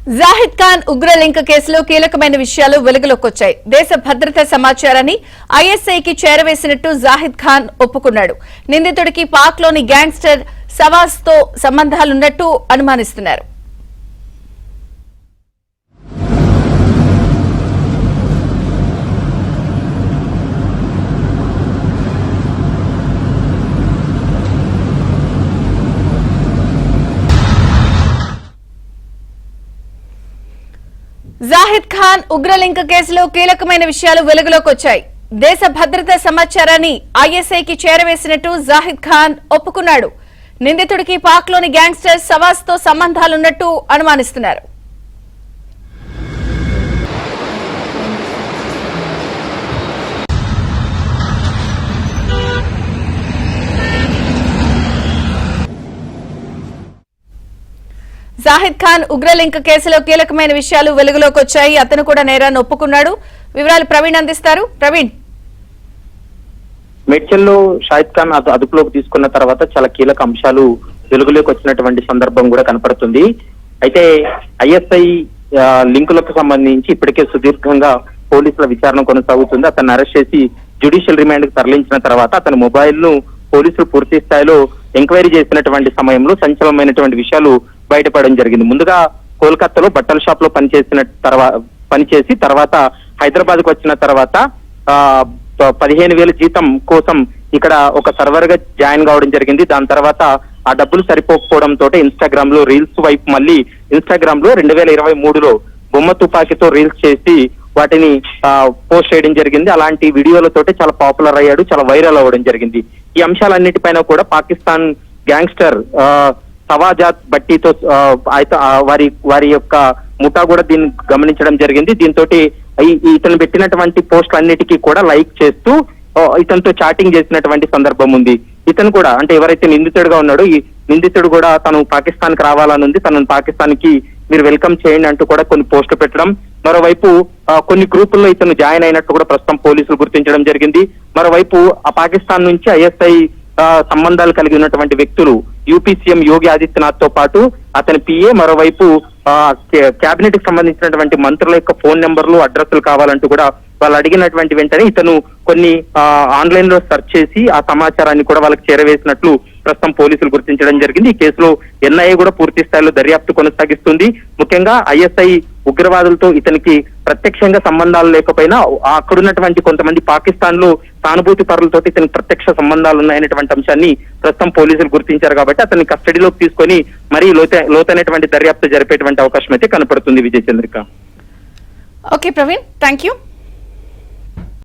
జాహిద్ ఖాన్ ఉగ్ర లింక్ కేసులో కీలకమైన విషయాలు వెలుగులోకొచ్చాయి. దేశ భద్రతా సమాచారాన్ని ఐఎస్ఐకి చేరవేసినట్టు జాహిద్ ఖాన్ ఒప్పుకున్నాడు. నిందితుడికి పాక్లోని గ్యాంగ్స్టర్ సవాస్తో సంబంధాలున్నట్టు అనుమానిస్తున్నారు. జాహిద్ ఖాన్ ఉగ్రలింక్ కేసులో కీలకమైన విషయాలు వెలుగులోకొచ్చాయి. దేశ భద్రతా సమాచారాన్ని ఐఎస్ఐకి చేరవేసినట్టు జాహిద్ ఖాన్ ఒప్పుకున్నాడు. నిందితుడికి పాక్లోని గ్యాంగ్స్టర్ సవాస్తో సంబంధాలున్నట్టు అనుమానిస్తున్నారు. జాహిద్ ఖాన్ ఉగ్రలింక్ కేసులో కీలకమైన విషయాలు వెలుగులోకి వచ్చాయి. అతను కూడా నేరాన్ని ఒప్పుకున్నాడు. వివరాలు ప్రవీణ్ అందిస్తారు. ప్రవీణ్, మేడ్చల్లో షాహిద్ ఖాన్ అదుపులోకి తీసుకున్న తర్వాత చాలా కీలక అంశాలు వెలుగులోకి వచ్చినటువంటి సందర్భం కూడా కనపడుతుంది. అయితే ఐఎస్ఐ లింకులకు సంబంధించి ఇప్పటికే సుదీర్ఘంగా పోలీసుల విచారణ కొనసాగుతుంది. అతన్ని అరెస్ట్ చేసి జ్యుడిషియల్ రిమాండ్ కు తరలించిన తర్వాత అతని మొబైల్ ను పోలీసులు పూర్తి స్థాయిలో ఎంక్వైరీ చేసినటువంటి సమయంలో సంచలనమైనటువంటి విషయాలు బయటపడడం జరిగింది. ముందుగా కోల్కతాలో బట్టల షాప్ లో పనిచేసి తర్వాత హైదరాబాద్ కు వచ్చిన తర్వాత 15,000 జీతం కోసం ఇక్కడ ఒక సర్వర్ గా జాయిన్ కావడం జరిగింది. దాని తర్వాత ఆ డబ్బులు సరిపోకపోవడంతో ఇన్స్టాగ్రామ్ లో రీల్స్ వైపు మళ్ళీ ఇన్స్టాగ్రామ్ లో 2023లో బొమ్మ తుపాకీతో రీల్స్ చేసి వాటిని పోస్ట్ చేయడం జరిగింది. అలాంటి వీడియోలతోటి చాలా పాపులర్ అయ్యాడు, చాలా వైరల్ అవ్వడం జరిగింది. ఈ అంశాలన్నిటిపైన కూడా పాకిస్తాన్ గ్యాంగ్స్టర్ సవాజాత్ భట్టీతో వారి యొక్క ముఠా కూడా దీన్ని గమనించడం జరిగింది. దీంతో ఇతను పెట్టినటువంటి పోస్టులు అన్నిటికీ కూడా లైక్ చేస్తూ ఇతనితో చాటింగ్ చేసినటువంటి సందర్భం ఉంది. ఇతను కూడా అంటే ఎవరైతే నిందితుడిగా ఉన్నాడో ఈ నిందితుడు కూడా తను పాకిస్తాన్ కి రావాలని ఉంది, తనను పాకిస్తాన్ కి మీరు వెల్కమ్ చేయండి అంటూ కూడా కొన్ని పోస్టులు పెట్టడం. మరోవైపు కొన్ని గ్రూపుల్లో ఇతను జాయిన్ అయినట్టు కూడా ప్రస్తుతం పోలీసులు గుర్తించడం జరిగింది. మరోవైపు ఆ పాకిస్తాన్ నుంచి ఐఎస్ఐ సంబంధాలు కలిగి ఉన్నటువంటి వ్యక్తులు యూపీ సీఎం యోగి ఆదిత్యనాథ్ తో పాటు అతని పిఏ, మరోవైపు కేబినెట్ కి సంబంధించినటువంటి మంత్రుల యొక్క ఫోన్ నెంబర్లు అడ్రస్లు కావాలంటూ కూడా వాళ్ళు అడిగినటువంటి వెంటనే ఇతను కొన్ని ఆన్లైన్ లో సెర్చ్ చేసి ఆ సమాచారాన్ని కూడా వాళ్ళకి చేరవేసినట్లు ప్రస్తుతం పోలీసులు గుర్తించడం జరిగింది. ఈ కేసులో ఎన్ఐఏ కూడా పూర్తి స్థాయిలో దర్యాప్తు కొనసాగిస్తుంది. ముఖ్యంగా ఐఎస్ఐ ఉగ్రవాదులతో ఇతనికి ప్రత్యక్షంగా సంబంధాలు లేకపోయినా అక్కడున్నటువంటి కొంతమంది పాకిస్తాన్ లో సానుభూతి పరులతో ఇతనికి ప్రత్యక్ష సంబంధాలు ఉన్నాయనేటువంటి అంశాన్ని ప్రస్తుతం పోలీసులు గుర్తించారు. కాబట్టి అతన్ని కస్టడీలోకి తీసుకొని మరీ లోతైనటువంటి దర్యాప్తు జరిపేటువంటి అవకాశం అయితే కనపడుతుంది. Vijayachandrika. Okay Praveen, thank you.